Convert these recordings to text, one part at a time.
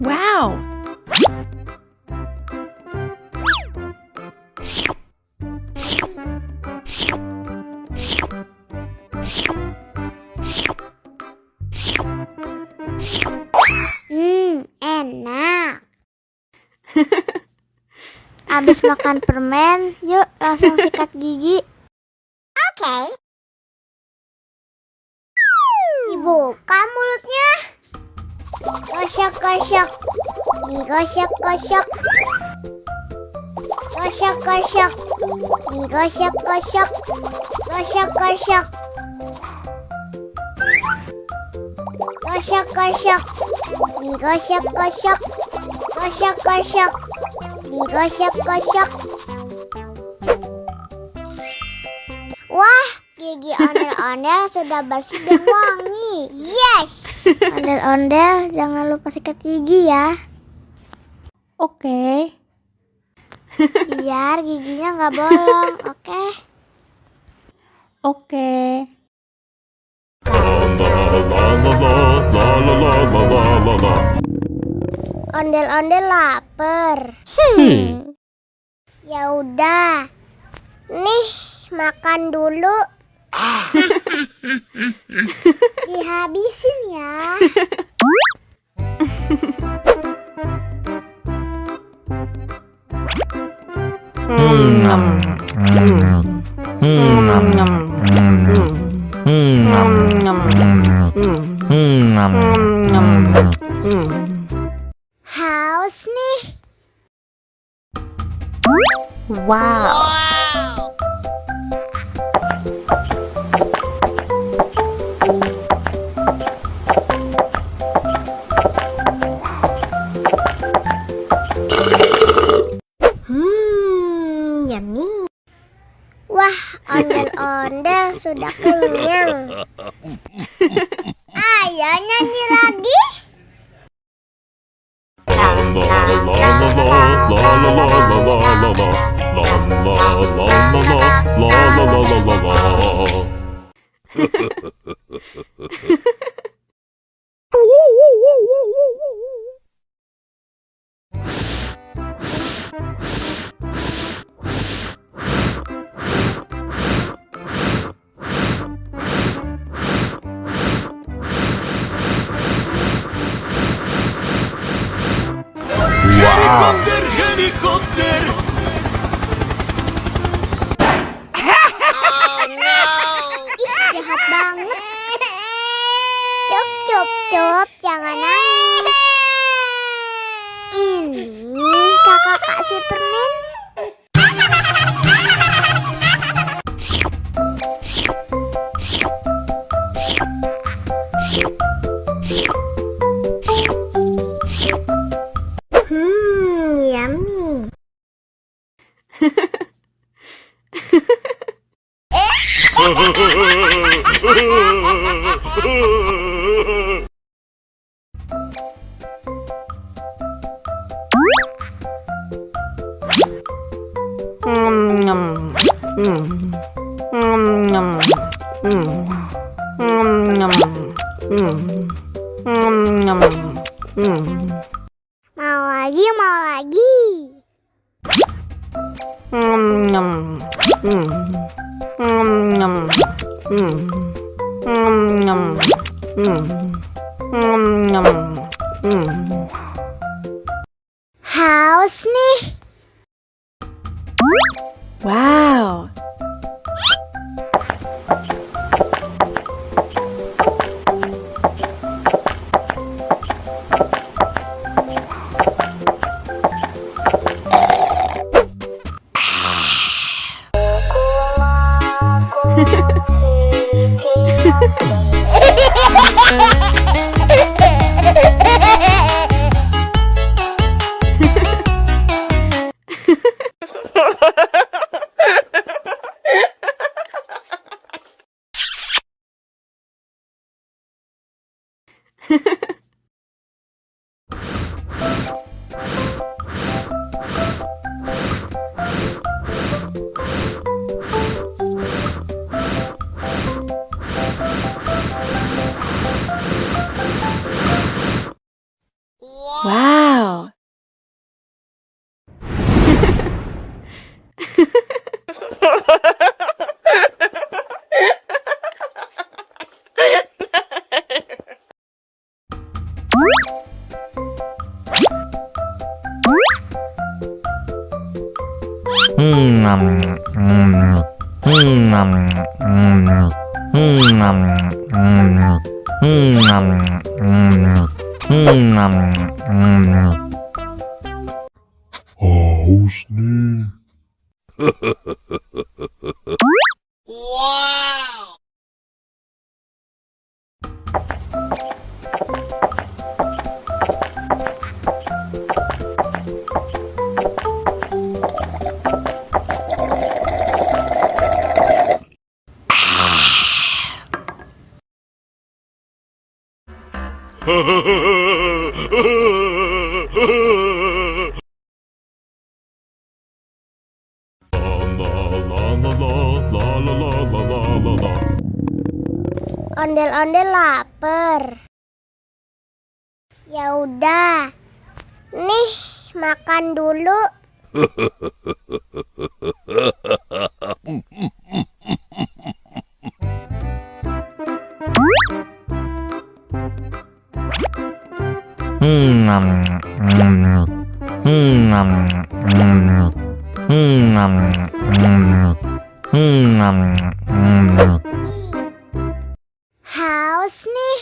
Wow! Enak. Abis makan permen, yuk langsung sikat gigi. Oke. Dibuka mulutnya. Gosok-gosok. Digosok-gosok. Gosok-gosok. Digosok-gosok. Gosok-gosok. Gosok-gosok. Digosok-gosok. Gosok-gosok. Digosok-gosok. Wah, gigi ondel-ondel sudah bersih dan wangi. Yes. Ondel-ondel, jangan lupa sikat gigi ya. Oke. Biar giginya nggak bolong, oke? Oke. Ondel-ondel lapar. Ya udah. Nih, makan dulu. Dihabisin ya. Haus nih. Wow! Yummy. Wah, ondel-ondel sudah kenyang. Ayo nyanyi lagi. Helikopter, helikopter. Ih, jahat banget. Cup, cup, cup, jangan nangis. Ini kakak kasih permen. Yummy. Mau lagi, mau lagi. Haus nih. Wow! Haus nih. Ondel-ondel lapar. Ya udah. Nih, makan dulu. Haus nih.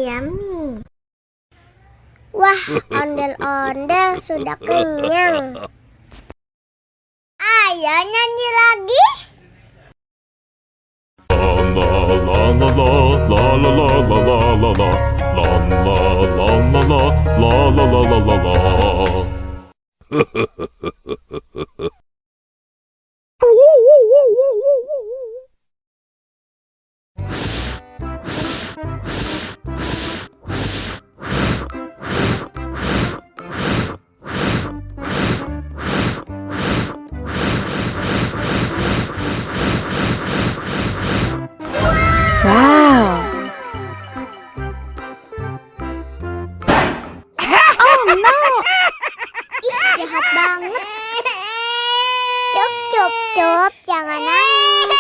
Yummy. Wah, ondel-ondel sudah kenyang. Ayo nyanyi lagi. Wow. Ih, jahat banget. Cup, jangan nangis.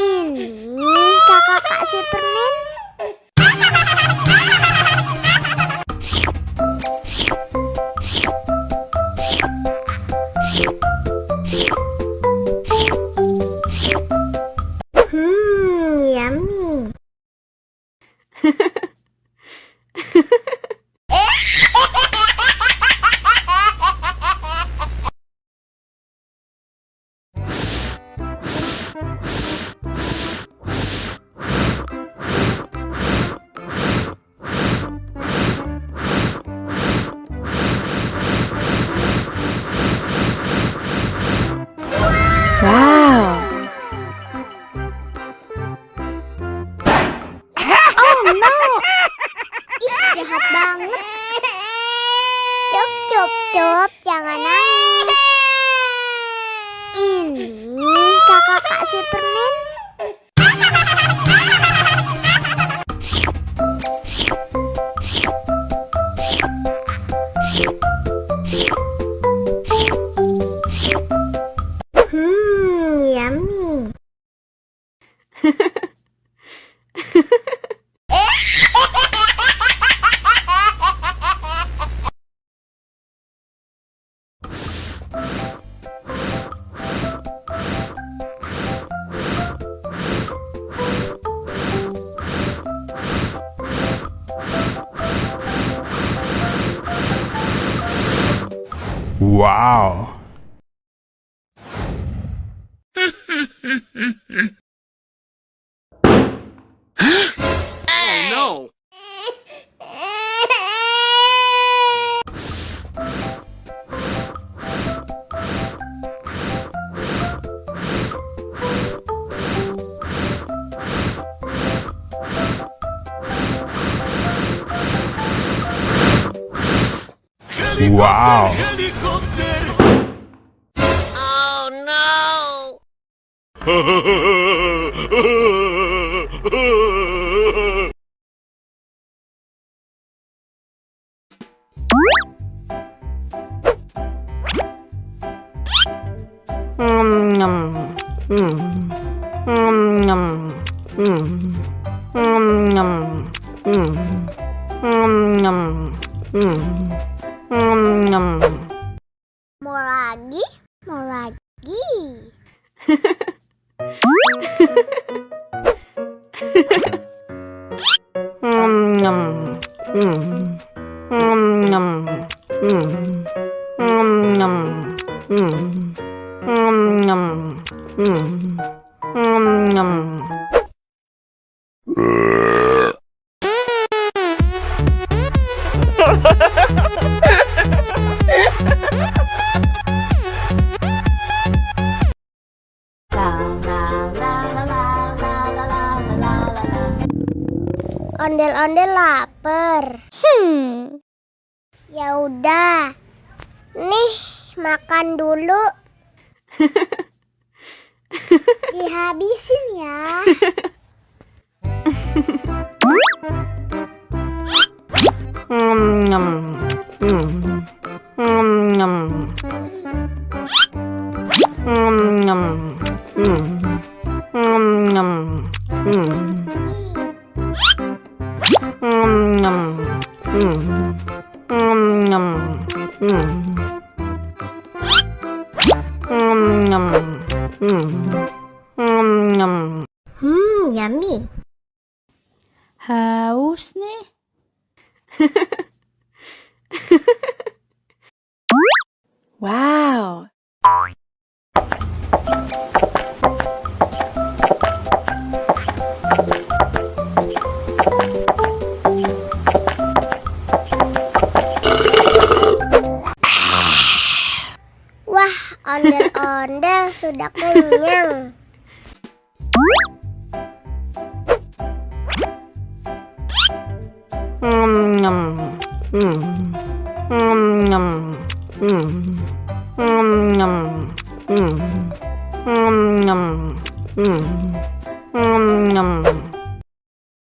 Ini kakak kasih permen. Yummy. Wow. Ih, jahat banget. Cup, jangan nangis. Ini kakak kasih permen. Yummy. Wow. Oh no! Wow. Oh no! Mau lagi? Mau lagi? Ondel-ondel lapar. Ya udah. Nih, makan dulu. Dihabisin ya. Yummy. Haus nih. Wow. Wah, ondel-ondel sudah kenyang.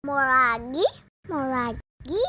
Mau lagi? Mau lagi?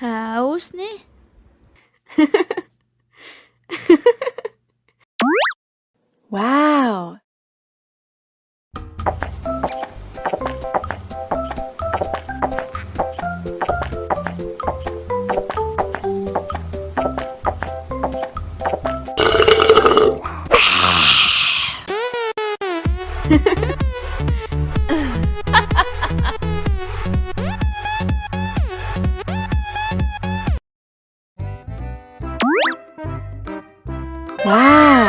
Haus nih. Wow. Wow.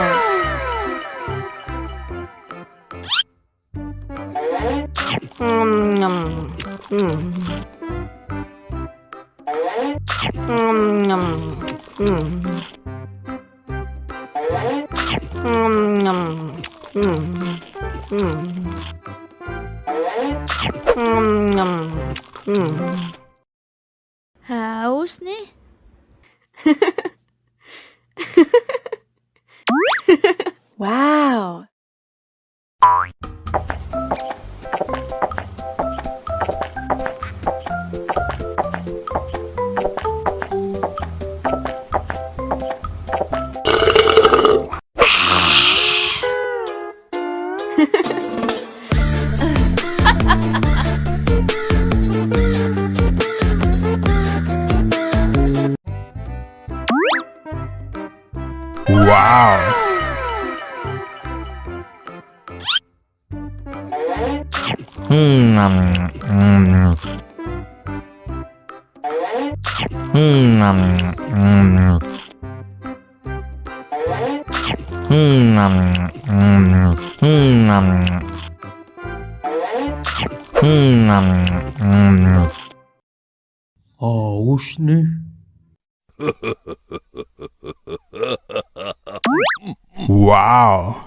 Haus nih. Wow. Wow. Haus nih. Wow.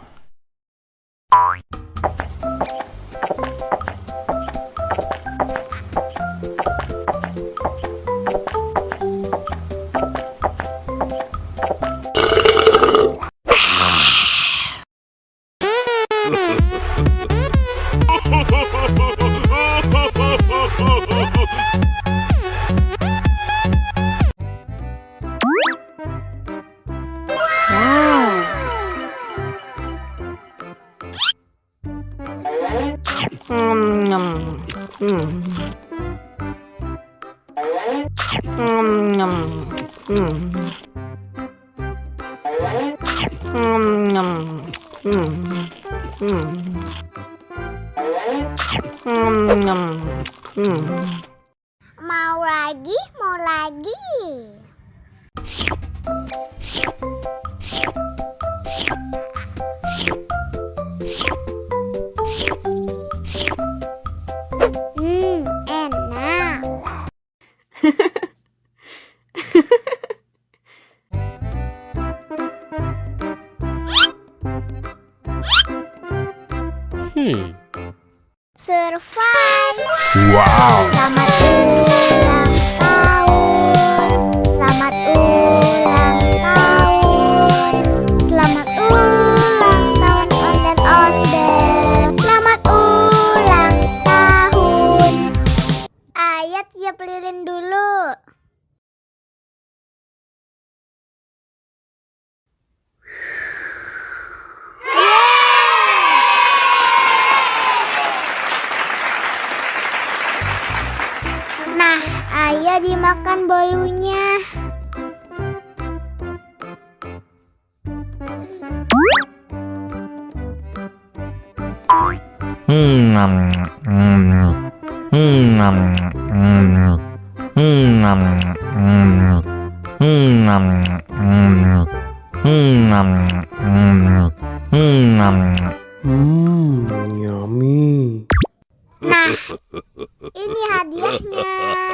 Mau lagi, mau lagi. Enak. Survive. Wow. Selamat ulang tahun. Selamat ulang tahun. Selamat ulang tahun ondel-ondel. Selamat ulang tahun. Ayat tiup lilin dulu. Nah, ayah dimakan bolunya. Yummy. Nah, ini hadiahnya.